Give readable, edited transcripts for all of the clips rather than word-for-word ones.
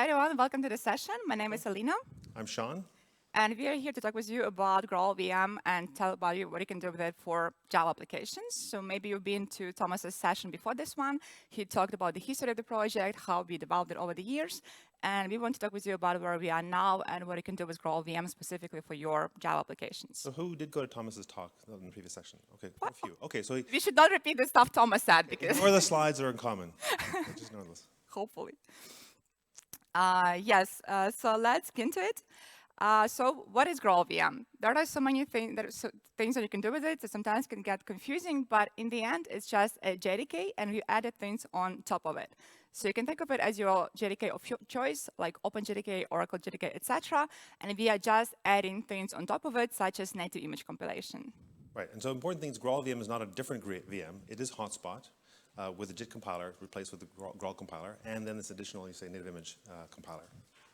Hi everyone, welcome to the session. My name is Alina. I'm Shaun. And we are here to talk with you about GraalVM and tell about you what you can do with it for Java applications. So maybe you've been to Thomas's session before this one. He talked about the history of the project, how we developed it over the years. And we want to talk with you about where we are now and what you can do with GraalVM specifically for your Java applications. So who did go to Thomas's talk in the previous section? Okay, a few. Okay, so we should not repeat the stuff Thomas said because ignore the slides are in common. Just ignore those. Hopefully. Yes, so let's get into it. So what is GraalVM? There are so many things that you can do with it that sometimes can get confusing, but in the end, it's just a JDK, and we added things on top of it. So you can think of it as your JDK of your choice, like OpenJDK, Oracle JDK, etc. And we are just adding things on top of it, such as native image compilation. Right, and so important thing is GraalVM is not a different VM. It is Hotspot with a JIT compiler replaced with the Graal compiler, and then this additional, you say, native image compiler.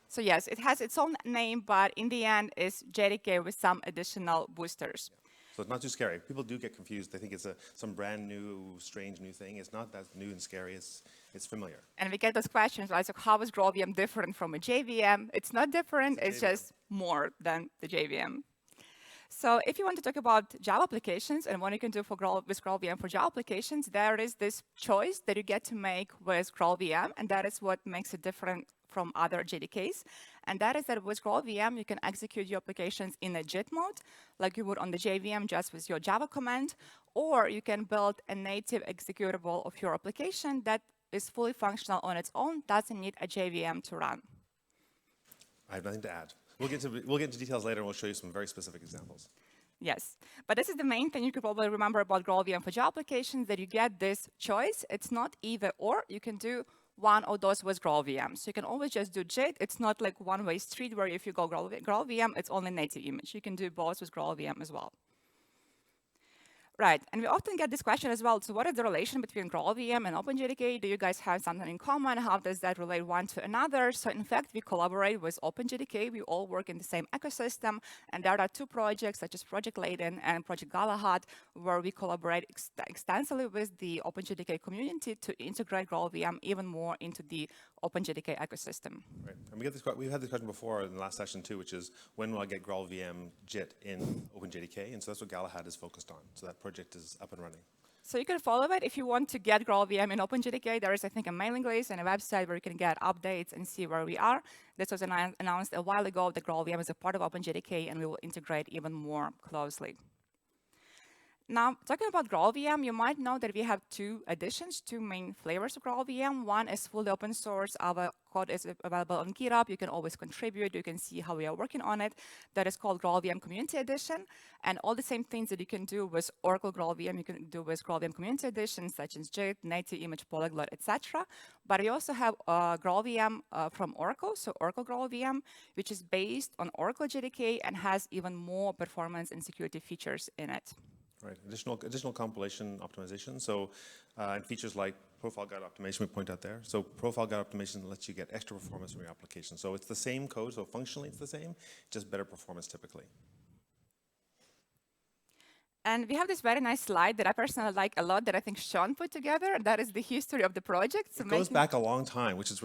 So yes, it has its own name, but in the end, it's JDK with some additional boosters. Yeah. So it's not too scary. People do get confused. They think it's some brand new, strange new thing. It's not that new and scary. It's familiar. And we get those questions, right? So how is GraalVM different from a JVM? It's not different. It's just more than the JVM. So if you want to talk about Java applications and what you can do with GraalVM for Java applications, there is this choice that you get to make with GraalVM, and that is what makes it different from other JDKs. And that is that with GraalVM, you can execute your applications in a JIT mode, like you would on the JVM just with your Java command, or you can build a native executable of your application that is fully functional on its own, doesn't need a JVM to run. I have nothing to add. We'll get into details later, and we'll show you some very specific examples. Yes, but this is the main thing you could probably remember about GraalVM for Java applications, that you get this choice. It's not either or. You can do one of those with GraalVM. So you can always just do JIT. It's not like one-way street where if you go GraalVM, it's only native image. You can do both with GraalVM as well. Right, and we often get this question as well. So what is the relation between GraalVM and OpenJDK? Do you guys have something in common? How does that relate one to another? So in fact, we collaborate with OpenJDK. We all work in the same ecosystem. And there are two projects, such as Project Helidon and Project GraalOS, where we collaborate extensively with the OpenJDK community to integrate GraalVM even more into the OpenJDK ecosystem. Right, and we've had this question before in the last session too, which is when will I get GraalVM JIT in OpenJDK? And so that's what GraalOS is focused on. So that project is up and running. So you can follow it if you want to get GraalVM in OpenJDK. There is, I think, a mailing list and a website where you can get updates and see where we are. This was announced a while ago that GraalVM is a part of OpenJDK, and we will integrate even more closely. Now, talking about GraalVM, you might know that we have two editions, two main flavors of GraalVM. One is fully open source. Our code is available on GitHub. You can always contribute. You can see how we are working on it. That is called GraalVM Community Edition. And all the same things that you can do with Oracle GraalVM, you can do with GraalVM Community Edition, such as JIT, native image, polyglot, etc. But we also have GraalVM from Oracle, so Oracle GraalVM, which is based on Oracle JDK and has even more performance and security features in it. Right, additional compilation optimization. So, and features like profile guide optimization we point out there. So profile guide optimization lets you get extra performance from your application. So it's the same code, so functionally it's the same, just better performance typically. And we have this very nice slide that I personally like a lot that I think Shaun put together. That is the history of the project. So it goes back a long time, which is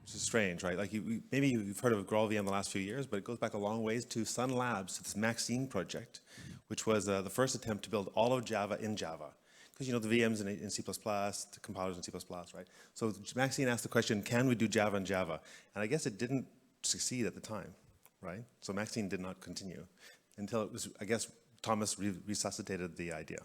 strange, right? Like maybe you've heard of GraalVM the last few years, but it goes back a long ways to Sun Labs, to this Maxine project, which was the first attempt to build all of Java in Java. Because you know the VMs in C++, the compilers in C++, right? So Maxine asked the question, can we do Java in Java? And I guess it didn't succeed at the time, right? So Maxine did not continue until it was, I guess, Thomas resuscitated the idea.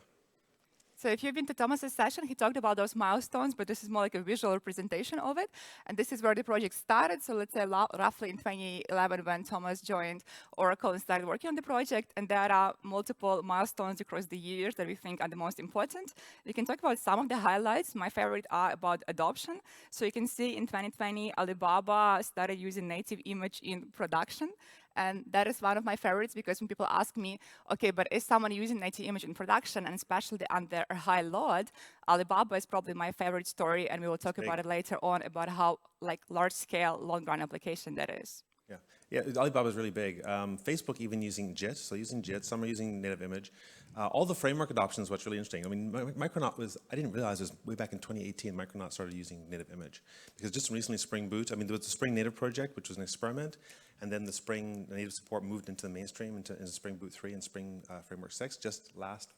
So if you've been to Thomas's session, he talked about those milestones, but this is more like a visual representation of it. And this is where the project started. So let's say roughly in 2011 when Thomas joined Oracle and started working on the project. And there are multiple milestones across the years that we think are the most important. We can talk about some of the highlights. My favorite are about adoption. So you can see in 2020, Alibaba started using native image in production. And that is one of my favorites because when people ask me, okay, but is someone using native image in production, and especially under a high load, Alibaba is probably my favorite story, and we will talk about it later on, about how like large-scale, long-run application that is. Yeah, Yeah, Alibaba is really big. Facebook even using JIT, so using JIT, some are using native image. All the framework adoption is what's really interesting. I mean, Micronaut was, I didn't realize it was way back in 2018, Micronaut started using native image. Because just recently Spring Boot, I mean, there was the Spring Native project, which was an experiment, and then the Spring Native support moved into the mainstream, into Spring Boot 3 and Spring Framework 6, just last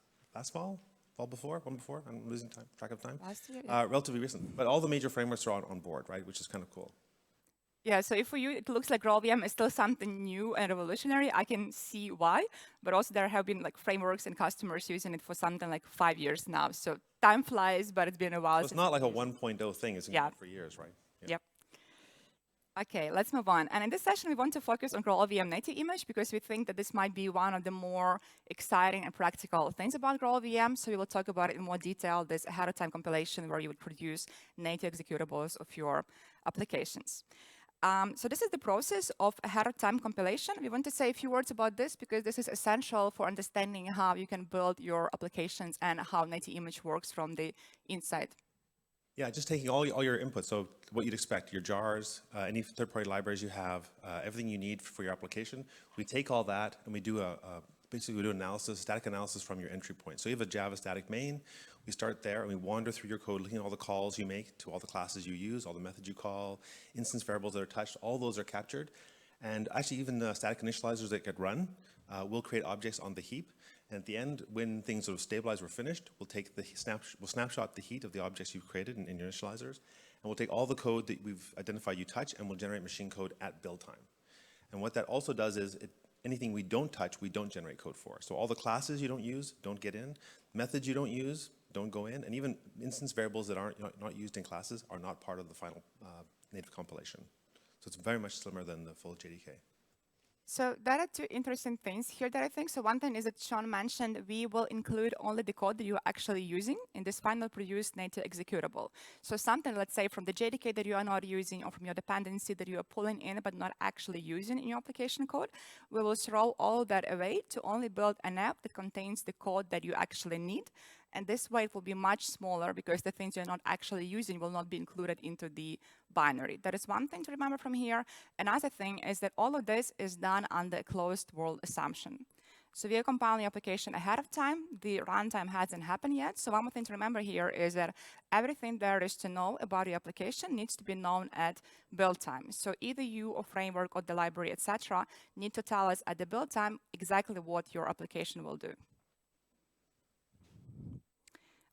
fall? One before, I'm losing track of time. Last year, yeah. Relatively recent. But all the major frameworks are on board, right, which is kind of cool. Yeah, so if for you it looks like GraalVM is still something new and revolutionary, I can see why. But also there have been like frameworks and customers using it for something like 5 years now. So time flies, but it's been a while. So it's not like a 1.0 thing, it's been going for years, right? Yeah. Yep. Okay, let's move on. And in this session, we want to focus on GraalVM Native Image because we think that this might be one of the more exciting and practical things about GraalVM. So we will talk about it in more detail, this ahead of time compilation where you would produce native executables of your applications. So this is the process of ahead of time compilation. We want to say a few words about this because this is essential for understanding how you can build your applications and how native image works from the inside. Yeah, just taking all your inputs, so what you'd expect, your jars, any third-party libraries you have, everything you need for your application. We take all that and we do basically we do analysis, static analysis from your entry point. So you have a Java static main. We start there and we wander through your code, looking at all the calls you make to all the classes you use, all the methods you call, instance variables that are touched, all those are captured. And actually even the static initializers that get run will create objects on the heap. And at the end, when things sort of stabilize or finished, we'll take the snapshot the heat of the objects you've created in your initializers, and we'll take all the code that we've identified you touch, and we'll generate machine code at build time. And what that also does is, anything we don't touch, we don't generate code for. So all the classes you don't use don't get in, methods you don't use don't go in, and even instance variables that aren't not used in classes are not part of the final native compilation. So it's very much slimmer than the full JDK. So there are two interesting things here that I think. So one thing is that Shaun mentioned we will include only the code that you're actually using in this final produced native executable. So something, let's say, from the JDK that you are not using or from your dependency that you are pulling in but not actually using in your application code, we will throw all that away to only build an app that contains the code that you actually need. And this way it will be much smaller because the things you're not actually using will not be included into the binary. That is one thing to remember from here. Another thing is that all of this is done under a closed world assumption. So we are compiling the application ahead of time. The runtime hasn't happened yet. So one more thing to remember here is that everything there is to know about your application needs to be known at build time. So either you or framework or the library, etc., need to tell us at the build time exactly what your application will do.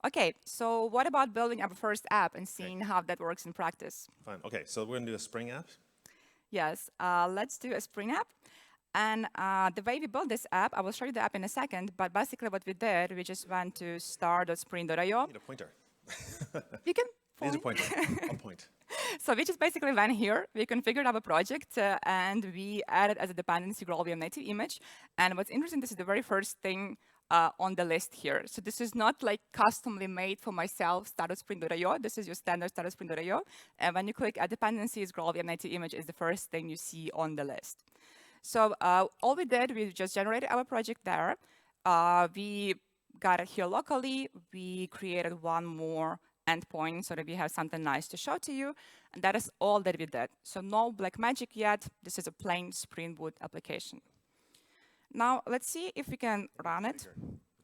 Okay, so what about building our first app and seeing how that works in practice? Fine. Okay, so we're going to do a Spring app? Yes, let's do a Spring app. And the way we built this app, I will show you the app in a second, but basically what we did, we just went to start.spring.io. Need a pointer. You can point. Need a pointer. I'll point. So we just basically went here, we configured our project, and we added as a dependency GraalVM Native Image. And what's interesting, this is the very first thing on the list here. So this is not like customly made for myself, start.spring.io. This is your standard start.spring.io. And when you click add dependencies, GraalVM Native Image is the first thing you see on the list. So all we did, we just generated our project there. We got it here locally. We created one more endpoint so that we have something nice to show to you. And that is all that we did. So no black magic yet. This is a plain Spring Boot application. Now, let's see if we can run it.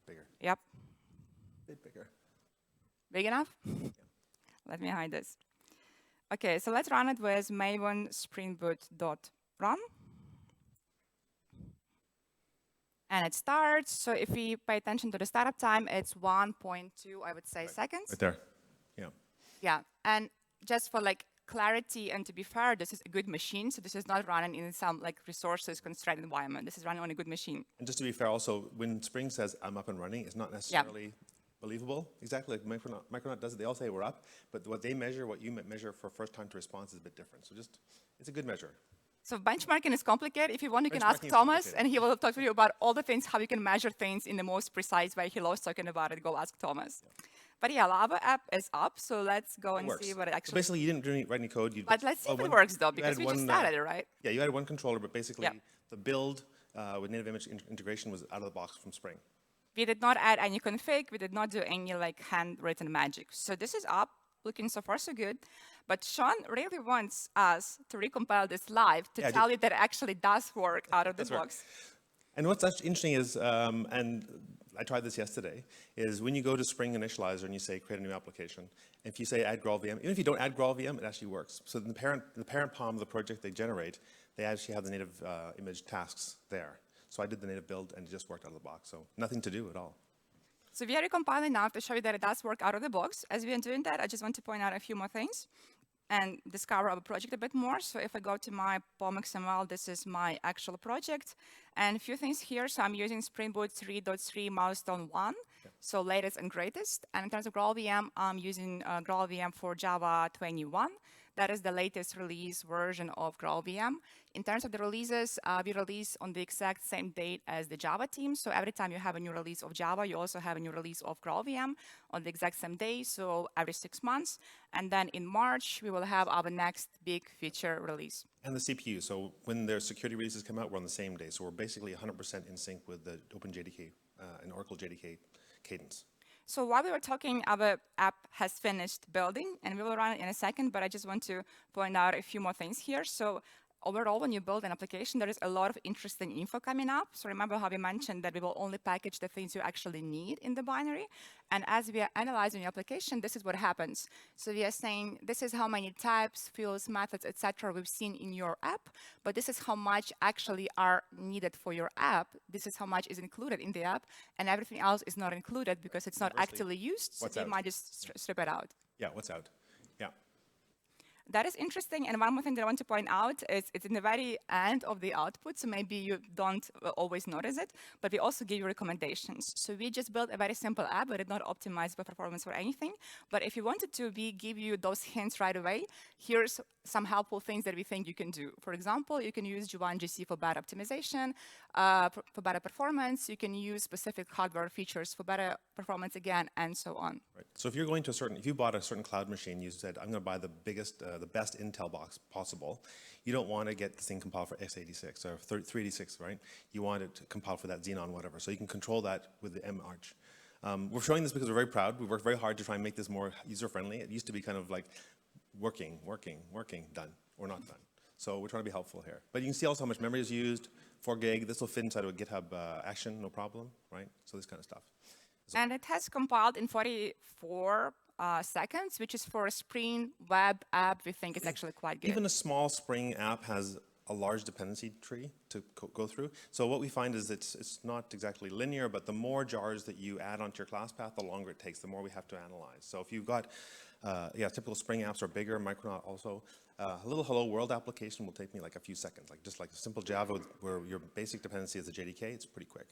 Bigger. Yep. A bit bigger. Big enough? Yeah. Let me hide this. OK, so let's run it with maven springboot.run. And it starts. So if we pay attention to the startup time, it's 1.2, I would say, seconds. Right there. Yeah. Yeah. And just for like clarity and to be fair, this is a good machine. So this is not running in some like resources constrained environment. This is running on a good machine. And just to be fair, also, when Spring says I'm up and running, it's not necessarily believable. Exactly like Micronaut does it. They all say we're up, but what they measure, what you measure for first time to response is a bit different. So just, it's a good measure. So benchmarking is complicated. If you want, you can ask Thomas, and he will talk to you about all the things, how you can measure things in the most precise way. He loves talking about it. Go ask Thomas. Yeah. But yeah, our app is up, so let's go and see what it actually. So basically, you didn't write any code. But let's see if it works, though, because we just started it, right? Yeah, you added one controller, but basically the build with native image integration was out of the box from Spring. We did not add any config. We did not do any like handwritten magic. So this is up. looking so far so good. But Shaun really wants us to recompile this live to tell you that it actually does work out of the box. And what's actually interesting is, and I tried this yesterday, is when you go to Spring Initializer and you say create a new application, if you say add GraalVM, even if you don't add GraalVM, it actually works. So the parent POM of the project they generate, they actually have the native image tasks there. So I did the native build and it just worked out of the box. So nothing to do at all. So we are recompiling now to show you that it does work out of the box. As we are doing that, I just want to point out a few more things and discover our project a bit more. So if I go to my POM XML, this is my actual project. And a few things here. So I'm using Spring Boot 3.3 milestone 1, so latest and greatest. And in terms of GraalVM, I'm using GraalVM for Java 21. That is the latest release version of GraalVM. In terms of the releases, we release on the exact same date as the Java team. So every time you have a new release of Java, you also have a new release of GraalVM on the exact same day, so every 6 months. And then in March, we will have our next big feature release. And the CPU. So when their security releases come out, we're on the same day. So we're basically 100% in sync with the OpenJDK and Oracle JDK cadence. So while we were talking, our app has finished building, and we will run it in a second, but I just want to point out a few more things here. So overall, when you build an application, there is a lot of interesting info coming up. So remember how we mentioned that we will only package the things you actually need in the binary. And as we are analyzing your application, this is what happens. So we are saying, this is how many types, fields, methods, etc. we've seen in your app, but this is how much actually are needed for your app. This is how much is included in the app, and everything else is not included because it's not actively used, so you might just strip it out. Yeah, what's out? Yeah. That is interesting, and one more thing that I want to point out is it's in the very end of the output, so maybe you don't always notice it, but we also give you recommendations. So we just built a very simple app, but it's not optimized for performance or anything. But if you wanted to, we give you those hints right away. Here's some helpful things that we think you can do. For example, you can use G1GC for better optimization, for better performance. You can use specific hardware features for better performance again, and so on. Right. So if you're going to if you bought a certain cloud machine, you said, I'm going to buy the biggest, the best Intel box possible. You don't want to get this thing compiled for x86 or 386, right? You want it to compile for that Xenon, whatever. So you can control that with the march. We're showing this because we're very proud. We worked very hard to try and make this more user-friendly. It used to be kind of like working, done, or not done. So we're trying to be helpful here. But you can see also how much memory is used, 4 gig. This will fit inside of a GitHub action, no problem, right? So this kind of stuff. So. And it has compiled in 44 seconds, which is for a Spring web app, we think is actually quite good. Even a small Spring app has a large dependency tree to go through. So what we find is it's not exactly linear, but the more jars that you add onto your class path, the longer it takes, the more we have to analyze. So if you've got, typical Spring apps are bigger, Micronaut also, a little hello world application will take me like a few seconds, just like a simple Java where your basic dependency is a JDK, it's pretty quick.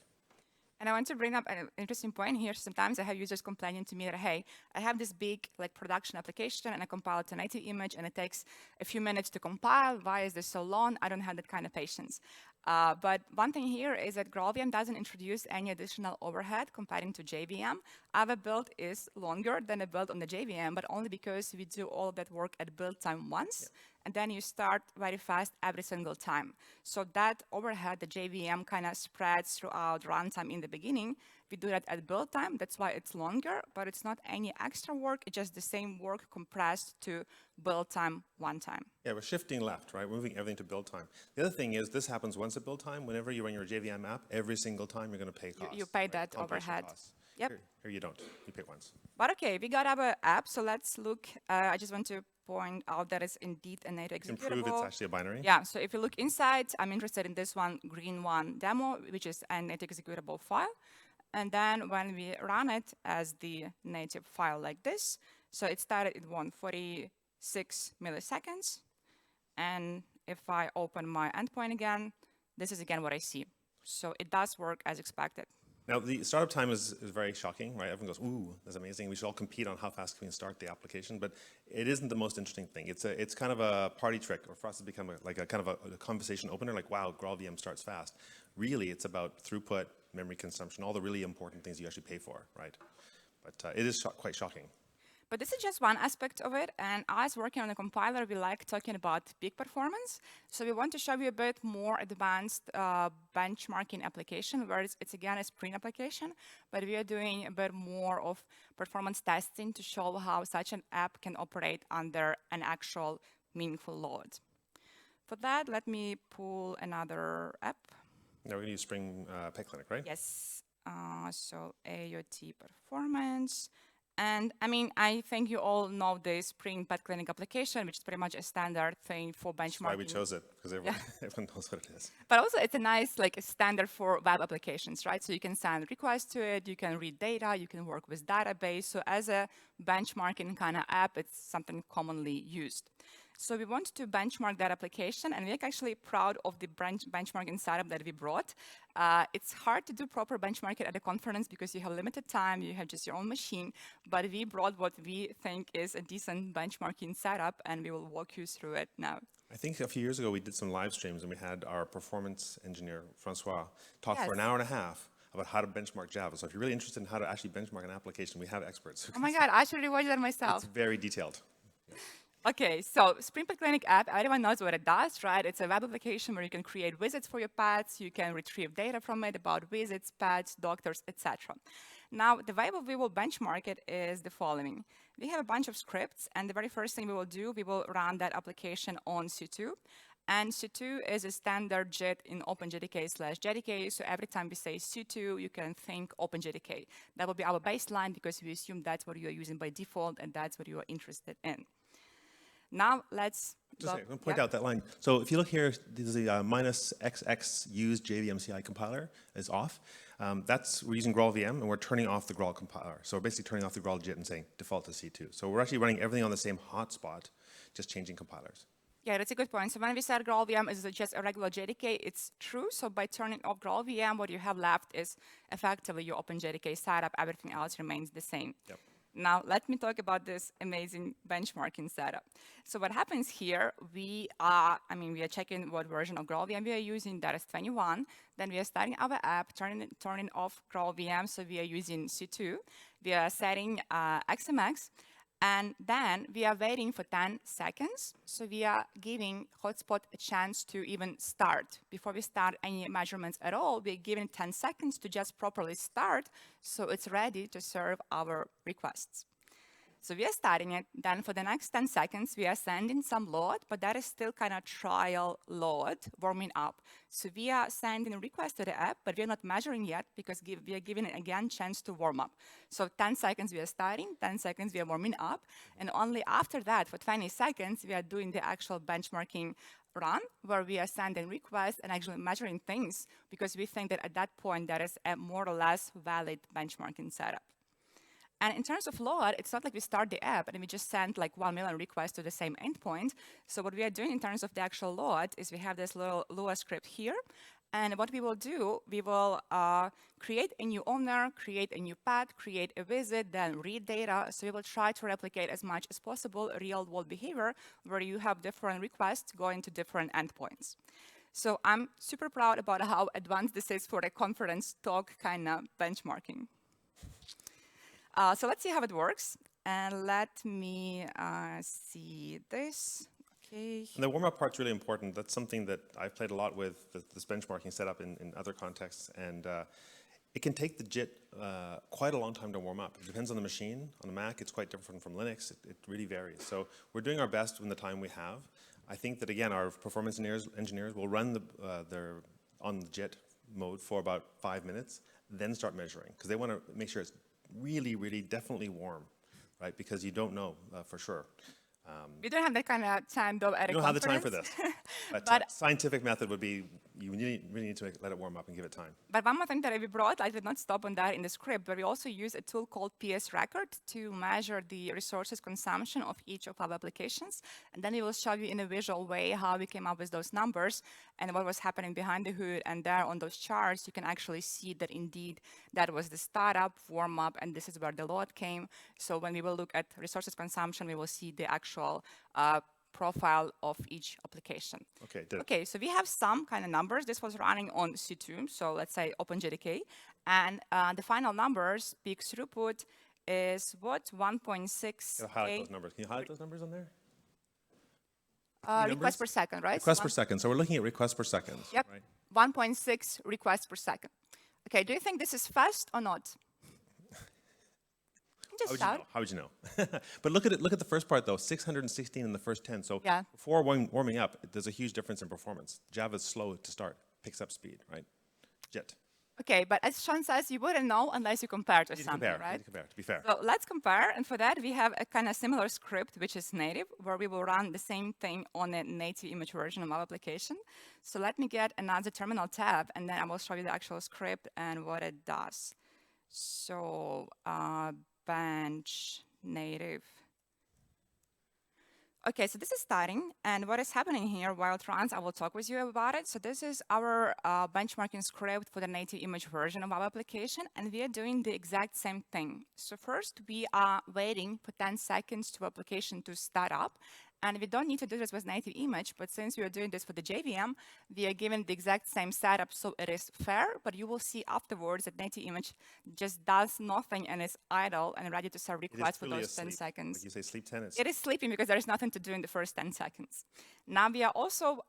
And I want to bring up an interesting point here. Sometimes I have users complaining to me that, hey, I have this big production application and I compile it to native image and it takes a few minutes to compile. Why is this so long? I don't have that kind of patience. But one thing here is that GraalVM doesn't introduce any additional overhead comparing to JVM. Our build is longer than a build on the JVM, but only because we do all of that work at build time once. Yeah. And then you start very fast every single time. So that overhead, the JVM kind of spreads throughout runtime in the beginning. We do that at build time, that's why it's longer, but it's not any extra work, it's just the same work compressed to build time one time. Yeah, we're shifting left, right? We're moving everything to build time. The other thing is this happens once at build time. Whenever you run your JVM app, every single time you're going to pay costs. You pay that overhead. Yep. Here you don't, you pay once. But okay, we got our app, so let's look. I just want to point out that it's indeed a native executable. Improve, it's actually a binary. Yeah, so if you look inside, I'm interested in this one, green one demo, which is a native executable file. And then when we run it as the native file like this, so it started at 146 milliseconds. And if I open my endpoint again, this is again what I see. So it does work as expected. Now, the startup time is very shocking, right? Everyone goes, ooh, that's amazing. We should all compete on how fast can we start the application. But it isn't the most interesting thing. It's kind of a party trick, or for us to become a conversation opener, like, wow, GraalVM starts fast. Really, it's about throughput, memory consumption, all the really important things you actually pay for, right? But it is quite shocking. But this is just one aspect of it, and us working on a compiler, we like talking about peak performance. So we want to show you a bit more advanced benchmarking application, where it's again a Spring application, but we are doing a bit more of performance testing to show how such an app can operate under an actual meaningful load. For that, let me pull another app. Now we're going to use Spring Pet Clinic, right? Yes. So AOT performance. And I mean, I think you all know the Spring Pet Clinic application, which is pretty much a standard thing for benchmarking. That's why we chose it, because everyone knows what it is. But also, it's a nice like a standard for web applications, right? So you can send requests to it, you can read data, you can work with database. So as a benchmarking kind of app, it's something commonly used. So we want to benchmark that application, and we're actually proud of the benchmarking setup that we brought. It's hard to do proper benchmarking at a conference because you have limited time, you have just your own machine, but we brought what we think is a decent benchmarking setup, and we will walk you through it now. I think a few years ago we did some live streams, and we had our performance engineer, Francois, talk for an hour and a half about how to benchmark Java. So if you're really interested in how to actually benchmark an application, we have experts. Oh my God, I should rewatch that myself. It's very detailed. Okay, so Spring Pet Clinic app, everyone knows what it does, right? It's a web application where you can create widgets for your pets, you can retrieve data from it about visits, pets, doctors, etc. Now, the way we will benchmark it is the following. We have a bunch of scripts, and the very first thing we will do, we will run that application on C2. And C2 is a standard JIT in OpenJDK/JDK, so every time we say C2, you can think OpenJDK. That will be our baseline because we assume that's what you are using by default, and that's what you are interested in. Now let's point out that line. So if you look here, there's the -XX use JVM CI compiler is off. We're using GraalVM, and we're turning off the Graal compiler. So we're basically turning off the Graal JIT and saying default to C2. So we're actually running everything on the same hotspot, just changing compilers. Yeah, that's a good point. So when we said GraalVM is just a regular JDK, it's true. So by turning off GraalVM, what you have left is effectively your OpenJDK setup. Everything else remains the same. Yep. Now, let me talk about this amazing benchmarking setup. So what happens here, we are checking what version of GraalVM we are using, that is 21. Then we are starting our app, turning off GraalVM, so we are using C2. We are setting XMX, and then we are waiting for 10 seconds. So we are giving Hotspot a chance to even start. Before we start any measurements at all, we're giving 10 seconds to just properly start, so it's ready to serve our requests. So we are starting it. Then for the next 10 seconds, we are sending some load, but that is still kind of trial load, warming up. So we are sending a request to the app, but we are not measuring yet because we are giving it again chance to warm up. So 10 seconds we are starting, 10 seconds we are warming up, and only after that, for 20 seconds, we are doing the actual benchmarking run, where we are sending requests and actually measuring things, because we think that at that point, that is a more or less valid benchmarking setup. And in terms of load, it's not like we start the app and we just send like 1 million requests to the same endpoint. So what we are doing in terms of the actual load is we have this little Lua script here. And what we will do, we will create a new owner, create a new pet, create a visit, then read data. So we will try to replicate as much as possible real-world behavior where you have different requests going to different endpoints. So I'm super proud about how advanced this is for a conference talk kind of benchmarking. So let's see how it works. And let me see this. Okay. And the warm-up part's really important. That's something that I've played a lot with, this benchmarking setup in other contexts. And it can take the JIT quite a long time to warm up. It depends on the machine. On the Mac, it's quite different from Linux. It really varies. So we're doing our best in the time we have. I think that, again, our performance engineers will run on the JIT mode for about 5 minutes, then start measuring, because they want to make sure it's really, really definitely warm, right? Because you don't know for sure. We don't have that kind of time, though, at a conference. You don't have the time for this. But scientific method would be, you really need to let it warm up and give it time. But one more thing that we brought, I did not stop on that in the script, but we also use a tool called PS Record to measure the resources consumption of each of our applications. And then we will show you in a visual way how we came up with those numbers and what was happening behind the hood. And there on those charts, you can actually see that indeed that was the startup, warm up, and this is where the load came. So when we will look at resources consumption, we will see the actual profile of each application. Okay, so we have some kind of numbers. This was running on C2, so let's say OpenJDK. And the final numbers, peak throughput, is what? 1.6K? Highlight those numbers. Can you highlight those numbers on there? Requests per second, right? Requests per second. So we're looking at requests per second. Yep. Right? 1.6 requests per second. Okay, do you think this is fast or not? Just shout. How would you know? But look at it. Look at the first part though. 616 in the first 10. So Yeah. before warming up, there's a huge difference in performance. Java is slow to start, picks up speed, right? JIT. Okay, but as Shaun says, you wouldn't know unless you compare to something, compare, right? compare, to be fair. So let's compare, and for that we have a kind of similar script, which is native, where we will run the same thing on a native image version of our application. So let me get another terminal tab, and then I will show you the actual script and what it does. So bench native. Okay, so this is starting, and what is happening here while it runs, I will talk with you about it. So this is our benchmarking script for the native image version of our application, and we are doing the exact same thing. So first, we are waiting for 10 seconds to application to start up, and we don't need to do this with native image, but since we are doing this for the JVM, we are given the exact same setup, so it is fair, but you will see afterwards that native image just does nothing and is idle and ready to serve requests for those 10 seconds. Like you say, sleep 10. It is sleeping because there is nothing to do in the first 10 seconds. Now we are also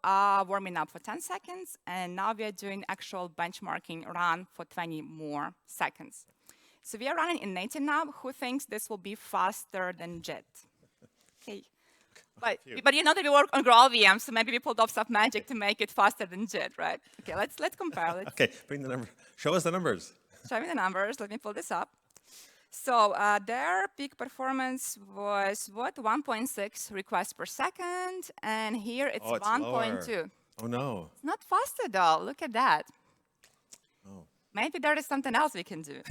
warming up for 10 seconds, and now we are doing actual benchmarking run for 20 more seconds. So we are running in native now. Who thinks this will be faster than JIT? Okay. But you know that we work on GraalVM, so maybe we pulled off some magic to make it faster than JIT, right? Okay, let's compare. Okay, bring the number. Show us the numbers. Show me the numbers. Let me pull this up. So their peak performance was what? 1.6 requests per second, and here it's 1.2. Oh no! It's not faster though. Look at that. Oh. Maybe there is something else we can do.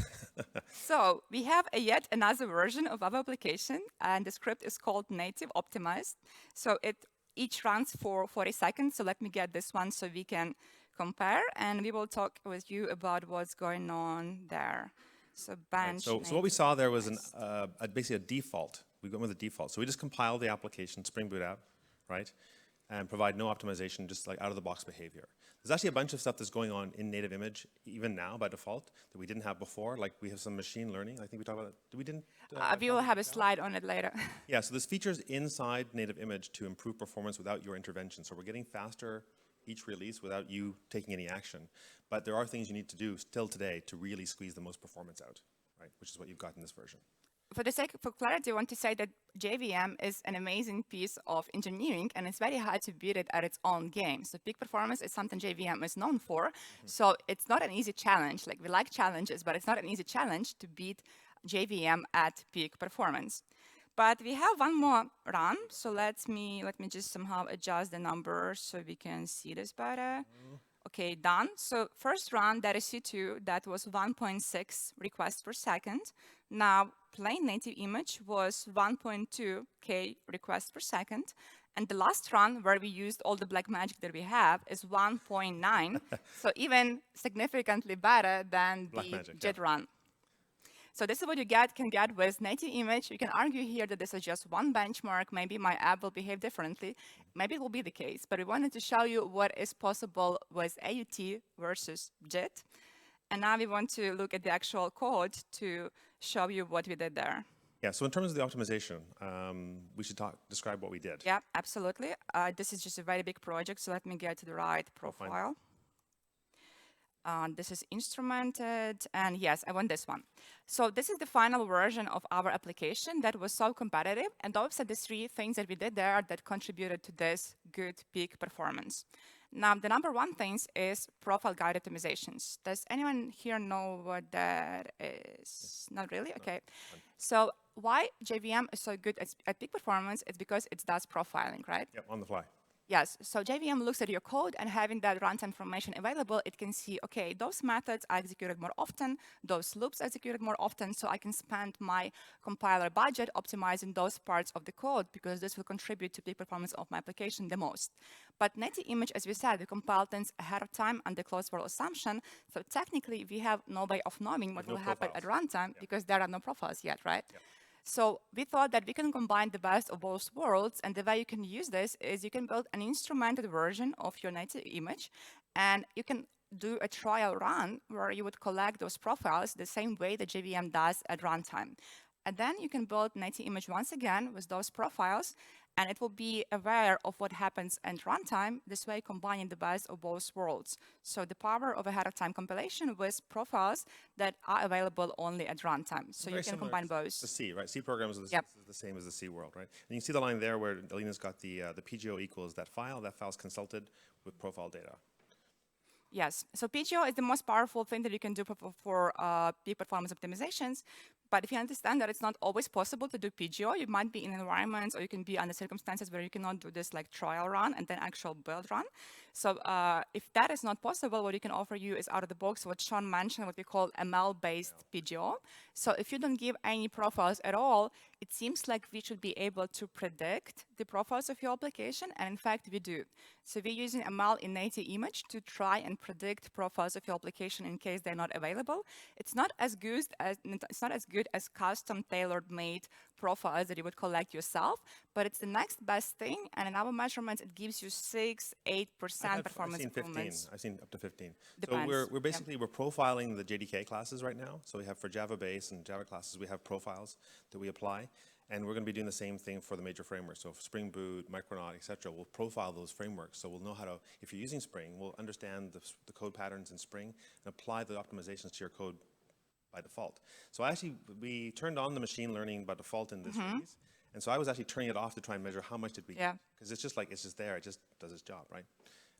So we have yet another version of our application, and the script is called native optimized. So it each runs for 40 seconds. So let me get this one so we can compare, and we will talk with you about what's going on there. So bench. Right. So what we saw there was basically a default. We went with a default. So we just compiled the application, Spring Boot app, right, and provide no optimization, just like out-of-the-box behavior. There's actually a bunch of stuff that's going on in native image, even now by default, that we didn't have before. Like we have some machine learning. I think we talked about it. We didn't. We will have a slide on it later. Yeah. So there's features inside native image to improve performance without your intervention. So we're getting faster each release without you taking any action. But there are things you need to do still today to really squeeze the most performance out, right? Which is what you've got in this version. For the sake of clarity, I want to say that JVM is an amazing piece of engineering, and it's very hard to beat it at its own game. So peak performance is something JVM is known for. So it's not an easy challenge. Like we like challenges, but it's not an easy challenge to beat JVM at peak performance. But we have one more run. So let me just somehow adjust the numbers so we can see this better. Okay, done. So first run, that is C2, that was 1.6 requests per second. Now, plain native image was 1.2K requests per second. And the last run, where we used all the black magic that we have, is 1.9. So even significantly better than the JIT run. So this is what you can get with native image. You can argue here that this is just one benchmark. Maybe my app will behave differently. Maybe it will be the case. But we wanted to show you what is possible with AOT versus JIT. And now we want to look at the actual code to show you what we did there. Yeah, so in terms of the optimization, we should describe what we did. Yeah, absolutely. This is just a very big project, so let me get to the right profile. This is instrumented, and yes, I want this one. So this is the final version of our application that was so competitive, and those are the three things that we did there that contributed to this good peak performance. Now, the number one thing is profile guide optimizations. Does anyone here know what that is? Not really? Okay. So why JVM is so good at peak performance is because it does profiling, right? Yep, on the fly. Yes, so JVM looks at your code, and having that runtime information available, it can see, okay, those methods are executed more often, those loops are executed more often, so I can spend my compiler budget optimizing those parts of the code, because this will contribute to the performance of my application the most. But native image, as we said, we compile things ahead of time under closed world assumption, so technically we have no way of knowing what will happen at runtime, because there are no profiles yet, right? Yep. So we thought that we can combine the best of both worlds, and the way you can use this is you can build an instrumented version of your native image, and you can do a trial run where you would collect those profiles the same way that JVM does at runtime. And then you can build native image once again with those profiles, and it will be aware of what happens at runtime, this way combining the best of both worlds. So the power of ahead-of-time compilation with profiles that are available only at runtime. So you can combine both. The C, right? C programs are the same as the C world, right? And you see the line there where Alina's got the PGO equals that file's consulted with profile data. Yes, so PGO is the most powerful thing that you can do for peak performance optimizations. But if you understand that it's not always possible to do PGO, you might be in environments or you can be under circumstances where you cannot do this like trial run and then actual build run. So if that is not possible, what you can offer you is out of the box what Shaun mentioned, what we call ML-based PGO. So if you don't give any profiles at all, it seems like we should be able to predict the profiles of your application, and in fact, we do. So we're using ML in native image to try and predict profiles of your application in case they're not available. It's not as good as custom tailor-made profiles that you would collect yourself, but it's the next best thing. And in our measurements, it gives you 6-8% performance improvements. I've seen up to 15. Depends. So we're basically we're profiling the JDK classes right now. So we have for Java base and Java classes, we have profiles that we apply. And we're going to be doing the same thing for the major frameworks. So Spring Boot, Micronaut, et cetera, we'll profile those frameworks. So we'll know how to, if you're using Spring, we'll understand the code patterns in Spring and apply the optimizations to your code by default. So we turned on the machine learning by default in this release. And so I was actually turning it off to try and measure how much did we get. Because it's just there, it just does its job, right?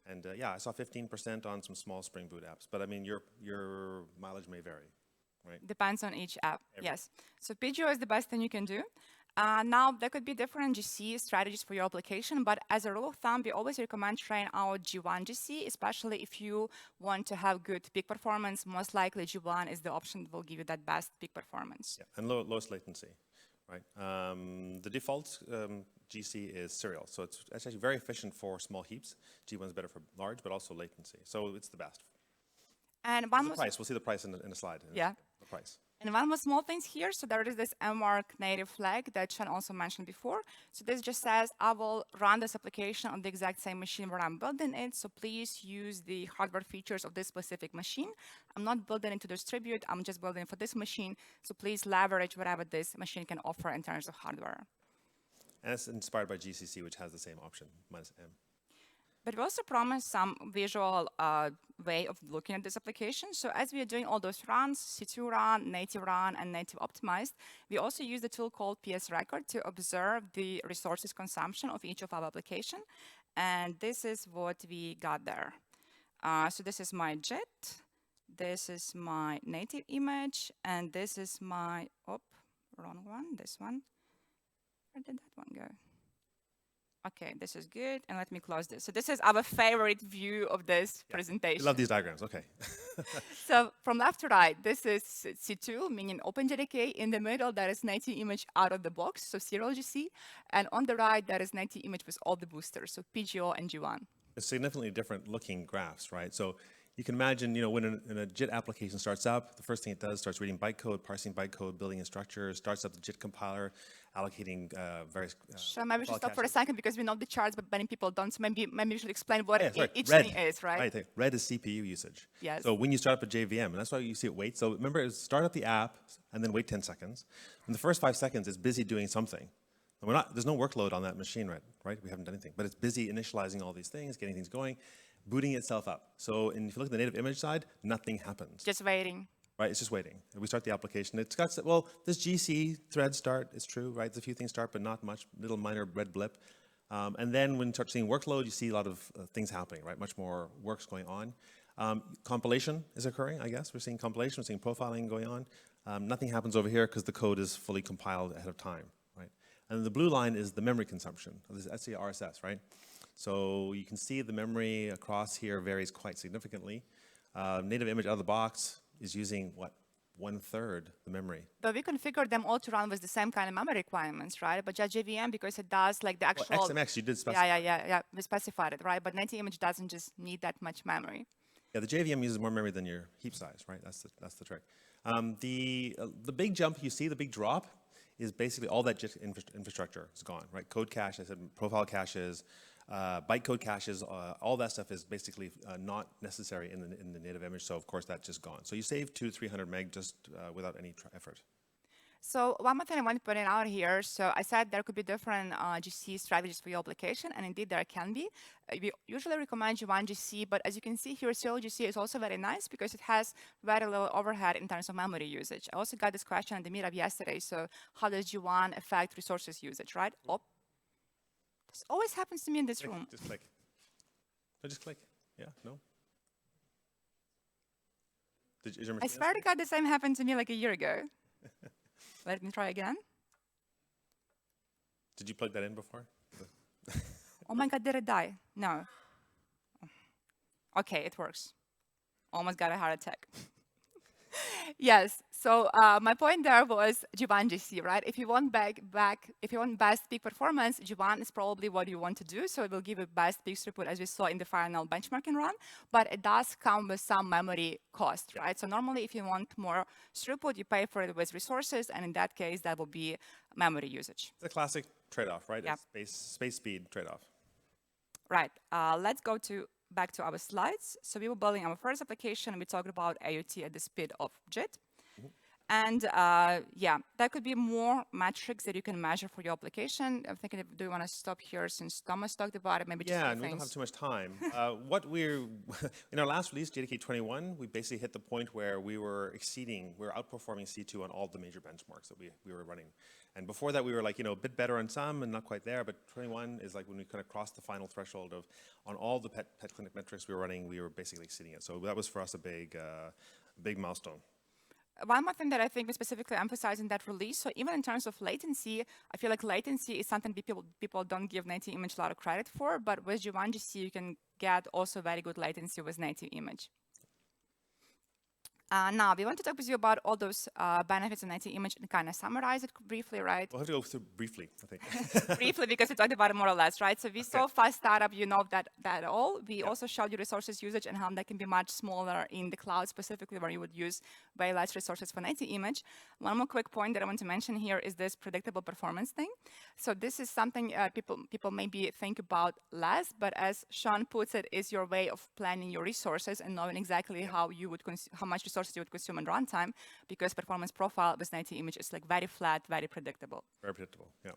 And yeah, I saw 15% on some small Spring Boot apps. But I mean, your mileage may vary, right? Depends on each app, yes. So PGO is the best thing you can do. Now, there could be different GC strategies for your application, but as a rule of thumb, we always recommend trying out G1 GC, especially if you want to have good peak performance. Most likely, G1 is the option that will give you that best peak performance. Yeah, and lowest latency, right? The default GC is serial, so it's actually very efficient for small heaps. G1 is better for large, but also latency, so it's the best. And one more price. We'll see the price in a slide. The price. And one more small thing here. So there is this MWork native flag that Shaun also mentioned before. So this just says, I will run this application on the exact same machine where I'm building it. So please use the hardware features of this specific machine. I'm not building it to distribute. I'm just building it for this machine. So please leverage whatever this machine can offer in terms of hardware. And it's inspired by GCC, which has the same option, -M. But we also promise some visual way of looking at this application. So as we are doing all those runs, C2 run, native run, and native optimized, we also use the tool called PS Record to observe the resources consumption of each of our application. And this is what we got there. So this is my JIT, this is my native image, and this is my, wrong one, this one. Where did that one go? Okay, this is good, and let me close this. So this is our favorite view of this presentation. I love these diagrams, okay. So from left to right, this is C2, meaning OpenJDK. In the middle, that is native image out of the box, so serial GC. And on the right, that is native image with all the boosters, so PGO and G1. It's significantly different looking graphs, right? So you can imagine, when a JIT application starts up, the first thing it does starts reading bytecode, parsing bytecode, building in structures, starts up the JIT compiler, allocating various. So maybe we should stop for a second because we know the charts, but many people don't. So maybe we should explain what each red, thing is, right? Right. Red is CPU usage. Yes. So when you start up a JVM, and that's why you see it wait. So remember, start up the app and then wait 10 seconds. And the first 5 seconds is busy doing something. And there's no workload on that machine, right? We haven't done anything, but it's busy initializing all these things, getting things going, booting itself up. So if you look at the native image side, nothing happens. Just waiting. Right, it's just waiting. We start the application. It's got, this GC thread start, it's true, right? There's a few things start, but not much, little minor red blip. And then when you start seeing workload, you see a lot of things happening, right? Much more work's going on. Compilation is occurring, I guess. We're seeing compilation, we're seeing profiling going on. Nothing happens over here because the code is fully compiled ahead of time, right? And the blue line is the memory consumption. That's the RSS, right? So you can see the memory across here varies quite significantly. Native image out of the box is using, 1/3 the memory. But we configured them all to run with the same kind of memory requirements, right? But just JVM, because it does like the actual... XMX, you did specify. Yeah, we specified it, right? But native image doesn't just need that much memory. Yeah, the JVM uses more memory than your heap size, right? That's the trick. The big jump you see, the big drop, is basically all that JIT infrastructure is gone, right? Code cache, I said profile caches, bytecode caches, all that stuff is basically not necessary in the native image. So of course that's just gone. So you save 200-300 meg just without any effort. So one more thing I want to put it out here. So I said there could be different GC strategies for your application, and indeed there can be. We usually recommend G1 GC, but as you can see here, serial GC is also very nice because it has very little overhead in terms of memory usage. I also got this question at the meetup yesterday. So how does G1 affect resources usage, right? Oh, this always happens to me in this room. Just click. No, just click. Yeah, no? I swear to God, the same happened to me like a year ago. Let me try again. Did you plug that in before? Oh my God, did it die? No. Okay, it works. Almost got a heart attack. Yes, so my point there was G1 GC, right? If you want if you want best peak performance, G1 is probably what you want to do. So it will give you best peak throughput as we saw in the final benchmarking run, but it does come with some memory cost, right? So normally if you want more throughput, you pay for it with resources, and in that case, that will be memory usage. It's a classic trade-off, right? Yeah. It's space speed trade-off. Right, let's go back to our slides. So we were building our first application, and we talked about AOT at the speed of JIT. And yeah, there could be more metrics that you can measure for your application. I'm thinking, do you want to stop here since Thomas talked about it? Maybe just and we don't have too much time. In our last release, JDK 21, we basically hit the point where we were outperforming C2 on all the major benchmarks that we were running. And before that, we were like, a bit better on some and not quite there, but 21 is like when we kind of crossed the final threshold of, on all the pet clinic metrics we were running, we were basically exceeding it. So that was for us a big milestone. One more thing that I think we specifically emphasize in that release, so even in terms of latency, I feel like latency is something people don't give native image a lot of credit for, but with G1 GC, you can get also very good latency with native image. Now, we want to talk with you about all those benefits of native image and kind of summarize it briefly, right? We'll have to go through briefly, I think. Briefly, because we talked about it more or less, right? So we saw fast startup, you know that all. We also showed you resources usage and how that can be much smaller in the cloud, specifically where you would use way less resources for native image. One more quick point that I want to mention here is this predictable performance thing. So this is something people maybe think about less, but as Shaun puts it, is your way of planning your resources and knowing exactly how much resources you would consume in runtime, because performance profile with native image is like very flat, very predictable. Very predictable, yeah.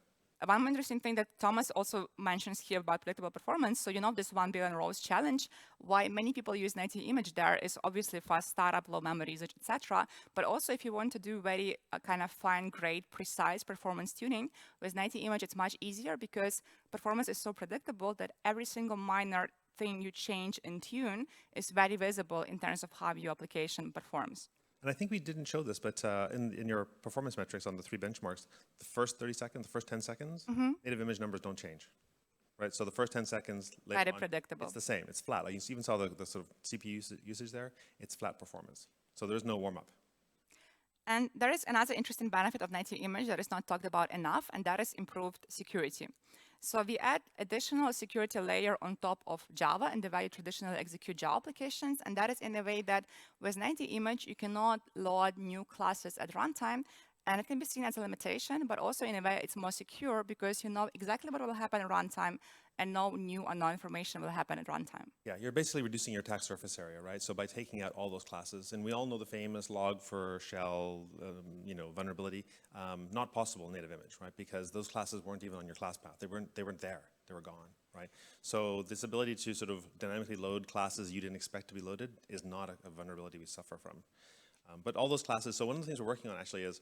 One interesting thing that Thomas also mentions here about predictable performance, so this 1 billion rows challenge, why many people use native image there is obviously fast startup, low memory usage, etc. But also if you want to do very kind of fine-grained, precise performance tuning, with native image it's much easier because performance is so predictable that every single minor thing you change and tune is very visible in terms of how your application performs. And I think we didn't show this, but in your performance metrics on the 3 benchmarks, the first 30 seconds, the first 10 seconds, native image numbers don't change, right? So the first 10 seconds later very on, predictable. It's the same. It's flat. Like you even saw the sort of CPU usage there. It's flat performance. So there's no warm-up. And there is another interesting benefit of native image that is not talked about enough, and that is improved security. So we add additional security layer on top of Java and the way you traditionally execute Java applications. And that is in a way that with native image, you cannot load new classes at runtime. And it can be seen as a limitation, but also in a way it's more secure because you know exactly what will happen at runtime and no new unknown information will happen at runtime. Yeah, you're basically reducing your attack surface area, right? So by taking out all those classes, and we all know the famous log for shell, vulnerability, not possible in native image, right? Because those classes weren't even on your class path. They weren't there. They were gone, right? So this ability to sort of dynamically load classes you didn't expect to be loaded is not a vulnerability we suffer from. But all those classes, so one of the things we're working on actually is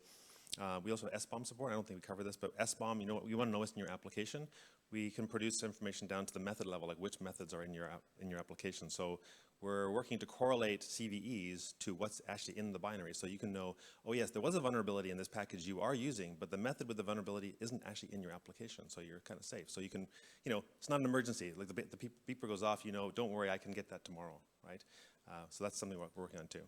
we also have SBOM support. I don't think we cover this, but SBOM, you want to know what's in your application. We can produce information down to the method level, like which methods are in your application. So we're working to correlate CVEs to what's actually in the binary. So you can know, oh yes, there was a vulnerability in this package you are using, but the method with the vulnerability isn't actually in your application. So you're kind of safe. So you can, it's not an emergency. Like the beeper goes off, don't worry, I can get that tomorrow, right? So that's something we're working on too.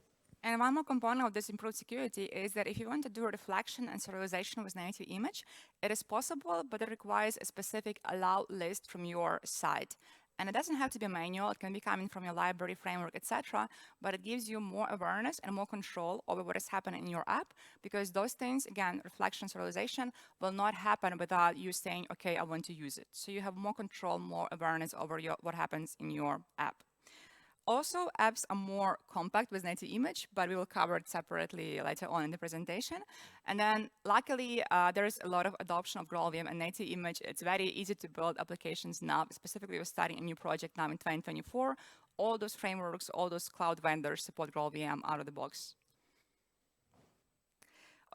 And one more component of this improved security is that if you want to do a reflection and serialization with native image, it is possible, but it requires a specific allow list from your side. And it doesn't have to be manual. It can be coming from your library, framework, etc. But it gives you more awareness and more control over what is happening in your app, because those things, again, reflection, serialization, will not happen without you saying, OK, I want to use it. So you have more control, more awareness over what happens in your app. Also, apps are more compact with native image, but we will cover it separately later on in the presentation. And then, luckily, there is a lot of adoption of GraalVM and native image. It's very easy to build applications now, specifically we're starting a new project now in 2024. All those frameworks, all those cloud vendors support GraalVM out of the box.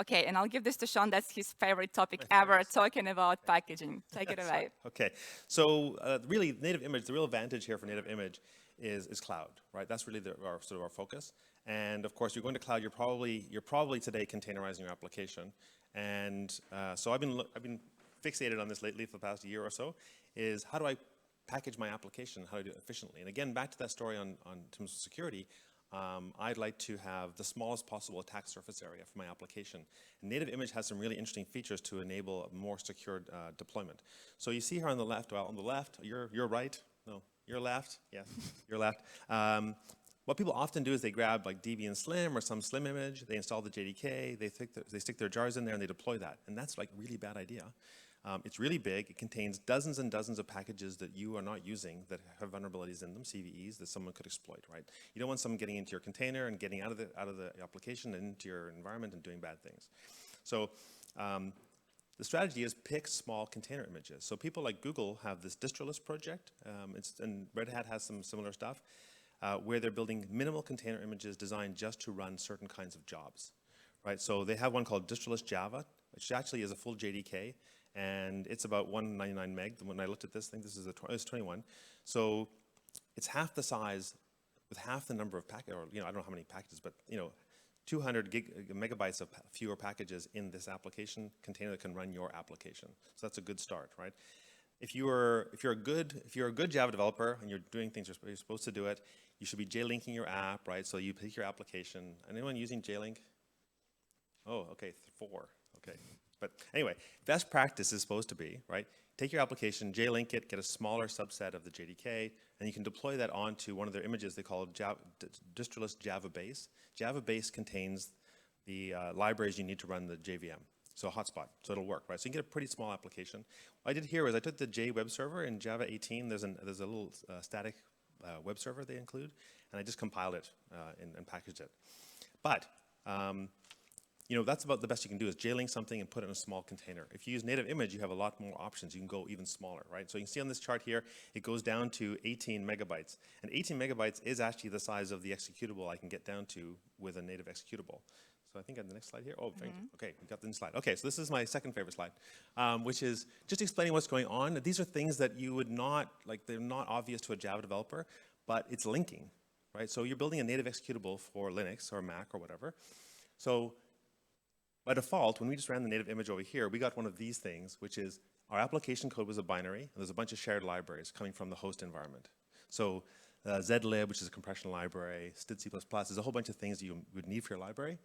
Okay, and I'll give this to Shaun. That's his favorite topic ever, talking about packaging. Take it away. Okay, so really, native image, the real advantage here for native image is cloud, right? That's really our focus. And of course, you're going to cloud. You're probably today containerizing your application. And so I've been fixated on this lately for the past year or so. Is how do I package my application? How do I do it efficiently? And again, back to that story on terms of security. I'd like to have the smallest possible attack surface area for my application. And native image has some really interesting features to enable a more secured deployment. So you see here on the left, well, on the left, you're right. No, you're left. Yes, you're left. What people often do is they grab like Debian Slim or some Slim image, they install the JDK, they stick their jars in there and they deploy that. And that's like a really bad idea. It's really big. It contains dozens and dozens of packages that you are not using that have vulnerabilities in them, CVEs, that someone could exploit, right? You don't want someone getting into your container and getting out of the application and into your environment and doing bad things. So the strategy is pick small container images. So people like Google have this distroless project, and Red Hat has some similar stuff, where they're building minimal container images designed just to run certain kinds of jobs, right? So they have one called distroless Java, which actually is a full JDK, and it's about 199 meg. When I looked at this thing, it's 21. So it's half the size with half the number of packages, or I don't know how many packages, but 200 megabytes of fewer packages in this application container that can run your application. So that's a good start, right? If you're a good Java developer and you're doing things you're supposed to do it, you should be J-linking your app, right? So you pick your application. Anyone using J-link? Oh, okay, 4. Okay. But anyway, best practice is supposed to be, right? Take your application, J-link it, get a smaller subset of the JDK, and you can deploy that onto one of their images they call distroless Java base. Java base contains the libraries you need to run the JVM. So a hotspot, so it'll work, right? So you can get a pretty small application. What I did here was I took the J web server in Java 18. There's a little static web server they include, and I just compiled it and packaged it. But that's about the best you can do is J-link something and put it in a small container. If you use native image, you have a lot more options. You can go even smaller, right? So you can see on this chart here, it goes down to 18 megabytes. And 18 megabytes is actually the size of the executable I can get down to with a native executable. So I think on the next slide here, okay, we got the next slide. Okay, so this is my second favorite slide, which is just explaining what's going on. These are things that you would not, they're not obvious to a Java developer, but it's linking, right? So you're building a native executable for Linux or Mac or whatever. So by default, when we just ran the native image over here, we got one of these things, which is our application code was a binary, and there's a bunch of shared libraries coming from the host environment. So zlib, which is a compression library, std C++, there's a whole bunch of things that you would need for your library.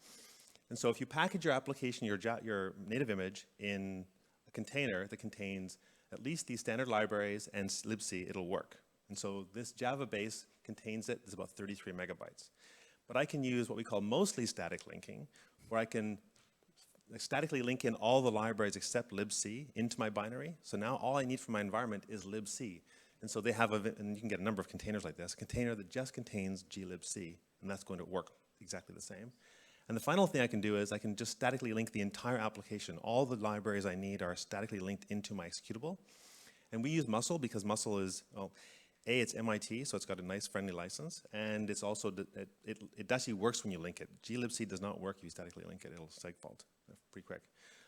And so if you package your application, your native image, in a container that contains at least these standard libraries and libc, it'll work. And so this Java base contains it. It's about 33 megabytes. But I can use what we call mostly static linking, where I can statically link in all the libraries except libc into my binary. So now all I need for my environment is libc. And so they have, and you can get a number of containers like this, a container that just contains glibc, and that's going to work exactly the same. And the final thing I can do is I can just statically link the entire application. All the libraries I need are statically linked into my executable. And we use Muscle because Muscle is, well, it's MIT, so it's got a nice friendly license, and it's also, it actually works when you link it. glibc does not work if you statically link it. It'll segfault pretty quick.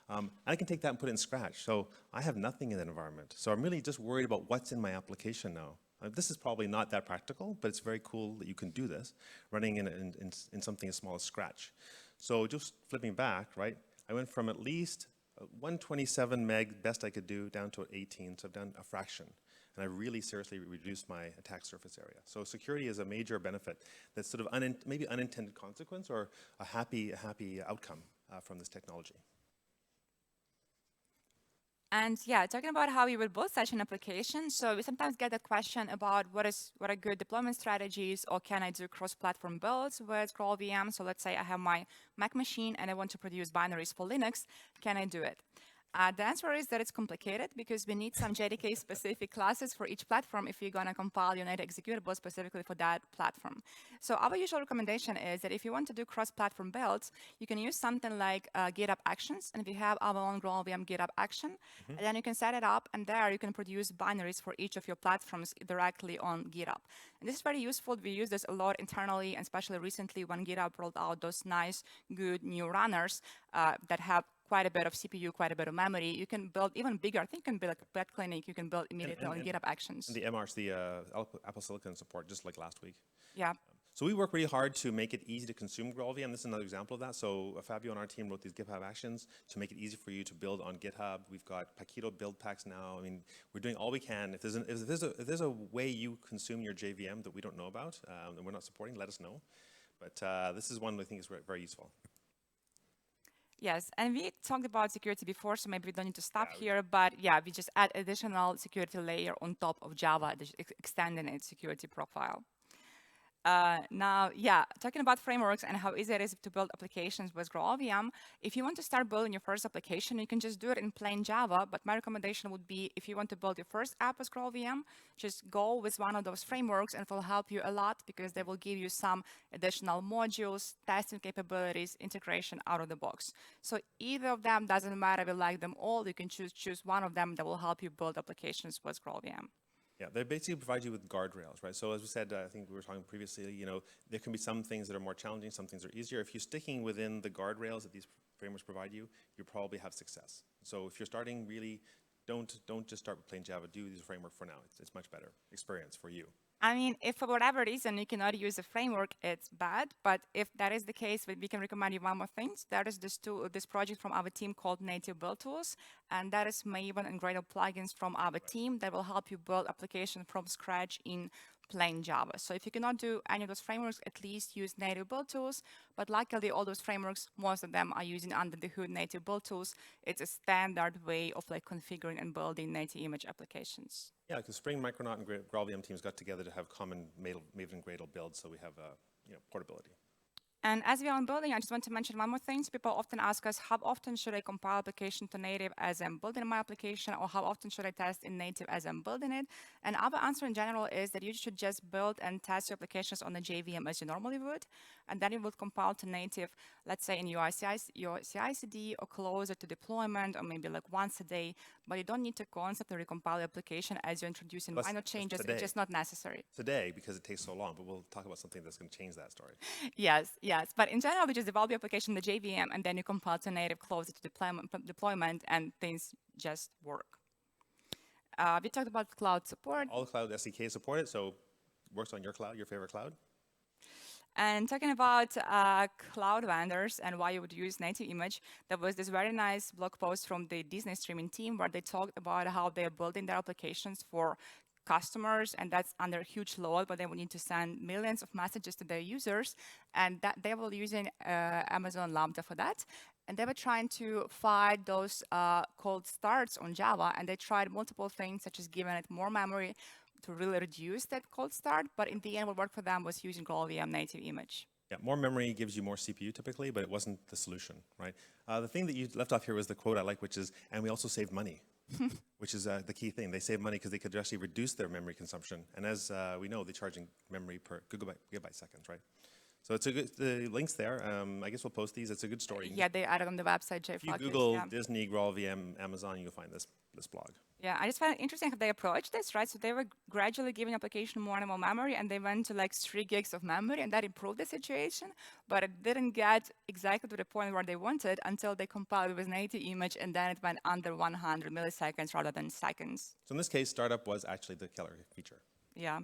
And I can take that and put it in Scratch. So I have nothing in that environment. So I'm really just worried about what's in my application now. This is probably not that practical, but it's very cool that you can do this, running in something as small as Scratch. So just flipping back, right, I went from at least 127 meg, best I could do, down to 18, so I've done a fraction. And I really seriously reduced my attack surface area. So security is a major benefit that's sort of maybe unintended consequence or a happy outcome from this technology. And yeah, talking about how you would build such an application. So we sometimes get a question about what are good deployment strategies, or can I do cross-platform builds with GraalVM? So let's say I have my Mac machine and I want to produce binaries for Linux. Can I do it? The answer is that it's complicated because we need some JDK-specific classes for each platform if you're going to compile your native executable specifically for that platform. So our usual recommendation is that if you want to do cross-platform builds, you can use something like GitHub Actions, and we have our own GraalVM GitHub Action, and then you can set it up, and there you can produce binaries for each of your platforms directly on GitHub. And this is very useful. We use this a lot internally, and especially recently when GitHub rolled out those nice, good new runners that have quite a bit of CPU, quite a bit of memory. You can build even bigger. I think you can build like a pet clinic. You can build immediately on GitHub Actions. And the MRs, the Apple Silicon support, just like last week. Yeah. So we work really hard to make it easy to consume GraalVM. This is another example of that. So Fabio and our team wrote these GitHub Actions to make it easy for you to build on GitHub. We've got Paquito build packs now. I mean, we're doing all we can. If there's a way you consume your JVM that we don't know about and we're not supporting, let us know. But this is one that I think is very useful. Yes, and we talked about security before, so maybe we don't need to stop here, but yeah, we just add additional security layer on top of Java, extending its security profile. Now, yeah, talking about frameworks and how easy it is to build applications with GraalVM, if you want to start building your first application, you can just do it in plain Java, but my recommendation would be if you want to build your first app with GraalVM, just go with one of those frameworks and it will help you a lot because they will give you some additional modules, testing capabilities, integration out of the box. So either of them doesn't matter if you like them all, you can choose one of them that will help you build applications with GraalVM. Yeah, they basically provide you with guardrails, right? So as we said, I think we were talking previously, you know, there can be some things that are more challenging, some things are easier. If you're sticking within the guardrails that these frameworks provide you, you probably have success. So if you're starting, really, don't just start with plain Java. Do this framework for now. It's much better experience for you. I mean, if for whatever reason you cannot use a framework, it's bad. But if that is the case, we can recommend you one more thing. That is this project from our team called Native Build Tools. And that is Maven and Gradle plugins from our team that will help you build applications from scratch in plain Java. So if you cannot do any of those frameworks, at least use Native Build Tools. But luckily, all those frameworks, most of them are using under the hood Native Build Tools. It's a standard way of like configuring and building native image applications. Yeah, because Spring, Micronaut, and GraalVM teams got together to have common Maven and Gradle builds, so we have portability. And as we are on building, I just want to mention one more thing. So people often ask us, how often should I compile application to native as I'm building my application, or how often should I test in native as I'm building it? And our answer in general is that you should just build and test your applications on the JVM as you normally would, and then you would compile to native, let's say in your CI/CD or closer to deployment, or maybe like once a day. But you don't need to constantly recompile the application as you're introducing minor changes. It's just not necessary. Today, because it takes so long, but we'll talk about something that's going to change that story. Yes. But in general, we just develop the application in the JVM, and then you compile to native closer to deployment, and things just work. We talked about cloud support. All the cloud SDKs support it, so it works on your cloud, your favorite cloud. And talking about cloud vendors and why you would use native image, there was this very nice blog post from the Disney streaming team where they talked about how they're building their applications for customers, and that's under huge load, but they will need to send millions of messages to their users, and that they were using Amazon Lambda for that. And they were trying to fight those cold starts on Java, and they tried multiple things, such as giving it more memory to really reduce that cold start, but in the end, what worked for them was using GraalVM Native Image. Yeah, more memory gives you more CPU typically, but it wasn't the solution, right? The thing that you left off here was the quote I like, which is, and we also saved money, which is the key thing. They save money because they could actually reduce their memory consumption. And as we know, they're charging memory per gigabyte seconds, right? So it's a good, the link's there. I guess we'll post these. It's a good story. Yeah, they added on the website, Jfokus. If you Google Disney, GraalVM, Amazon, you'll find this blog. Yeah, I just find it interesting how they approached this, right? So they were gradually giving application more and more memory, and they went to like 3 gigs of memory, and that improved the situation, but it didn't get exactly to the point where they wanted until they compiled with native image, and then it went under 100 milliseconds rather than seconds. So in this case, startup was actually the killer feature. Yeah.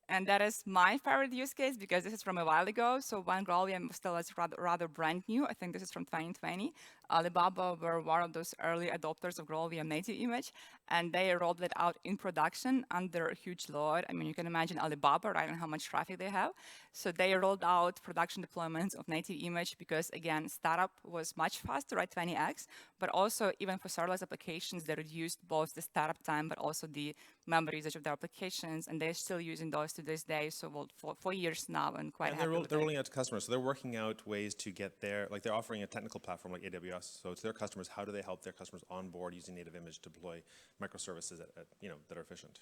And that is my favorite use case because this is from a while ago. So when GraalVM still is rather brand new, I think this is from 2020, Alibaba were one of those early adopters of GraalVM Native Image, and they rolled it out in production under a huge load. I mean, you can imagine Alibaba, right, and how much traffic they have. So they rolled out production deployments of Native Image because, again, startup was much faster, right, 20x, but also even for serverless applications, they reduced both the startup time, but also the memory usage of their applications, and they're still using those to to this day, so for 4 years now, and quite and happy with they're it. rolling out to customers, so they're working out ways to get their, like they're offering a technical platform like AWS, so to their customers, how do they help their customers onboard using native image to deploy microservices that are efficient?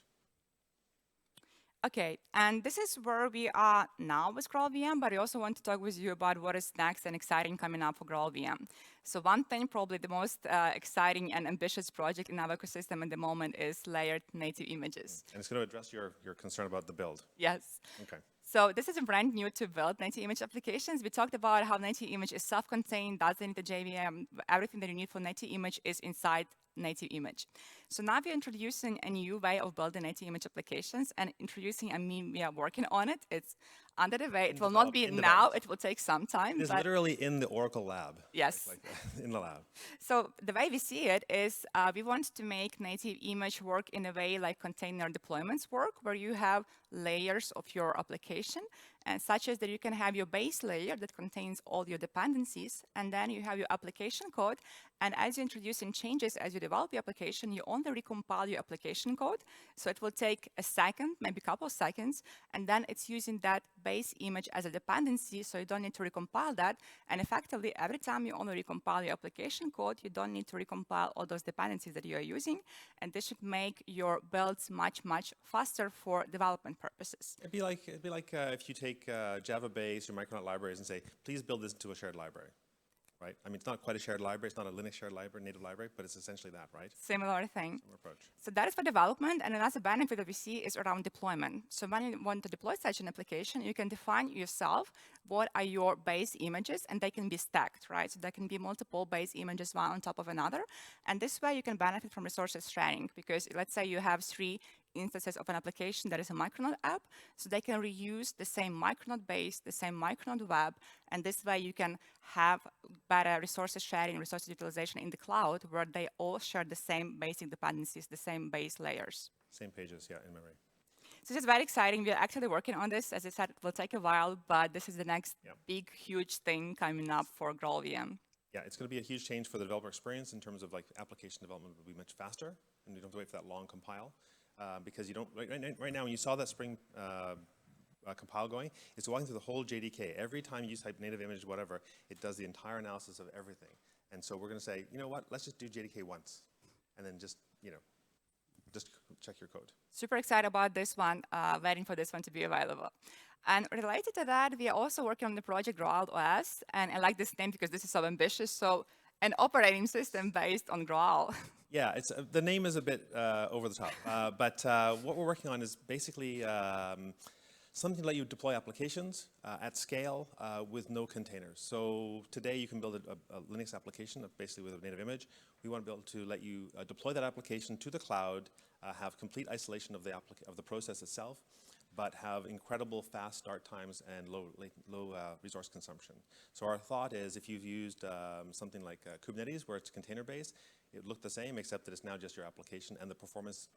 Okay, and this is where we are now with GraalVM, but I also want to talk with you about what is next and exciting coming up for GraalVM. So one thing, probably the most exciting and ambitious project in our ecosystem at the moment is layered native images. And it's going to address your concern about the build. Yes. Okay. So this is a brand new to build native image applications. We talked about how native image is self-contained, doesn't need the JVM. Everything that you need for native image is inside native image. So now we're introducing a new way of building native image applications and introducing, I mean, we are working on it. It's under the way. It will not be now. It will take some time. It's literally in the Oracle lab. Yes. Like in the lab. So the way we see it is we want to make native image work in a way like container deployments work, where you have layers of your application, and such as that you can have your base layer that contains all your dependencies, and then you have your application code. And as you're introducing changes, as you develop your application, you only recompile your application code. So it will take a second, maybe a couple of seconds, and then it's using that base image as a dependency, so you don't need to recompile that. And effectively, every time you only recompile your application code, you don't need to recompile all those dependencies that you are using. And this should make your builds much, much faster for development purposes. It'd be like if you take Java base or Micronaut libraries and say, please build this into a shared library. Right? I mean, it's not quite a shared library. It's not a Linux shared library, native library, but it's essentially that, right? Similar thing. Similar approach. So that is for development, and another benefit that we see is around deployment. So when you want to deploy such an application, you can define yourself what are your base images, and they can be stacked, right? So there can be multiple base images one on top of another, and this way you can benefit from resources sharing, because let's say you have 3 instances of an application that is a Micronaut app, so they can reuse the same Micronaut base, the same Micronaut web, and this way you can have better resources sharing, resources utilization in the cloud, where they all share the same basic dependencies, the same base layers. Same pages, yeah, in memory. So this is very exciting. We are actually working on this. As I said, it will take a while, but this is the next big, huge thing coming up for GraalVM. Yeah, it's going to be a huge change for the developer experience in terms of like application development will be much faster, and you don't have to wait for that long compile. Because you don't, right now when you saw that Spring compile going, it's walking through the whole JDK. Every time you type native image, whatever, it does the entire analysis of everything. And so we're going to say, you know what, let's just do JDK once, and then just check your code. Super excited about this one, waiting for this one to be available. And related to that, we are also working on the project GraalOS, and I like this name because this is so ambitious. So an operating system based on Graal. Yeah, it's the name is a bit over the top, but what we're working on is basically something to let you deploy applications at scale with no containers. So today you can build a Linux application basically with a native image. We want to be able to let you deploy that application to the cloud, have complete isolation of the process itself, but have incredible fast start times and low resource consumption. So our thought is if you've used something like Kubernetes, where it's container-based, it would look the same, except that it's now just your application, and the performance,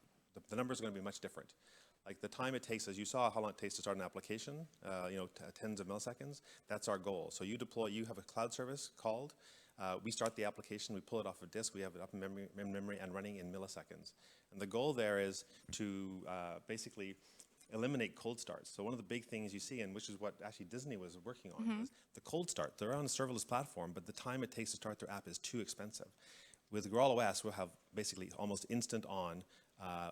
the numbers are going to be much different. Like the time it takes, as you saw how long it takes to start an application, tens of milliseconds, that's our goal. So you deploy, you have a cloud service called, we start the application, we pull it off a disk, we have it up in memory and running in milliseconds. And the goal there is to basically eliminate cold starts. So one of the big things you see, and which is what actually Disney was working on, was the cold start. They're on a serverless platform, but the time it takes to start their app is too expensive. With GraalOS, we'll have basically almost instant on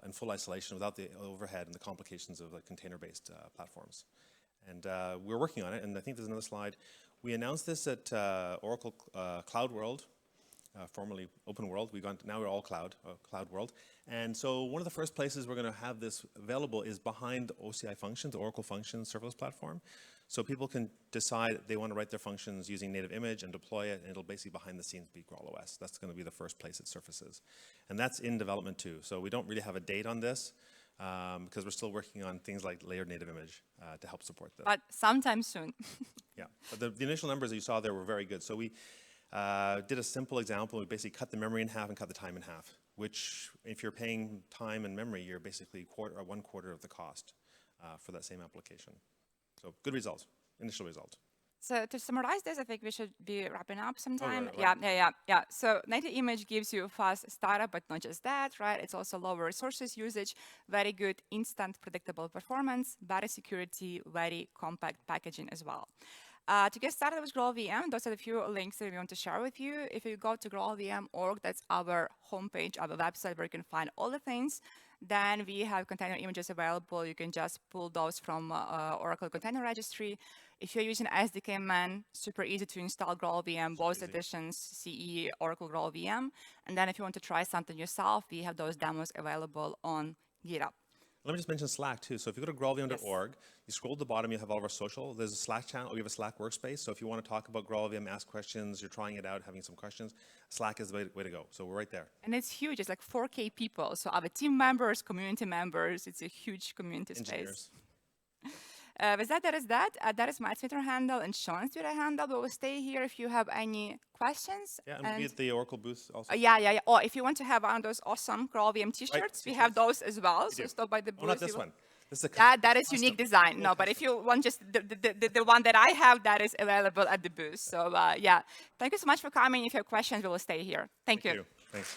and full isolation without the overhead and the complications of the container-based platforms. And we're working on it, and I think there's another slide. We announced this at Oracle Cloud World, formerly Open World. Now we're all Cloud World. And so one of the first places we're going to have this available is behind OCI Functions, the Oracle Functions serverless platform. So people can decide they want to write their functions using native image and deploy it, and it'll basically behind the scenes be GraalOS. That's going to be the first place it surfaces. And that's in development too. So we don't really have a date on this because we're still working on things like layered native image to help support this. But sometime soon. Yeah, but the initial numbers that you saw there were very good. So we did a simple example. We basically cut the memory in half and cut the time in half, which if you're paying time and memory, you're basically 1/4 of the cost for that same application. So good results, initial result. So to summarize this, I think we should be wrapping up sometime. Oh, right. Yeah. So native image gives you fast startup, but not just that, right? It's also lower resources usage, very good instant predictable performance, better security, very compact packaging as well. To get started with GraalVM, those are the few links that we want to share with you. If you go to graalvm.org, that's our homepage, our website where you can find all the things. Then we have container images available. You can just pull those from Oracle Container Registry. If you're using SDK Man, super easy to install GraalVM, both editions, CE, Oracle GraalVM. And then if you want to try something yourself, we have those demos available on GitHub. Let me just mention Slack too. So if you go to graalvm.org, you scroll to the bottom, you have all of our social. There's a Slack channel. We have a Slack workspace. So if you want to talk about GraalVM, ask questions, you're trying it out, having some questions, Slack is the way to go. So we're right there. And it's huge. It's like 4K people. So our team members, community members, it's a huge community space. With that, that is that. That is my Twitter handle and Shaun's Twitter handle. We will stay here if you have any questions. Yeah, and maybe at the Oracle booth also. Yeah. Or if you want to have one of those awesome GraalVM t-shirts, we have those as well. So stop by the booth. Oh, not this one. This is that is unique design. No, but if you want just the one that I have, that is available at the booth. So yeah, thank you so much for coming. If you have questions, we will stay here. Thank you. Thanks.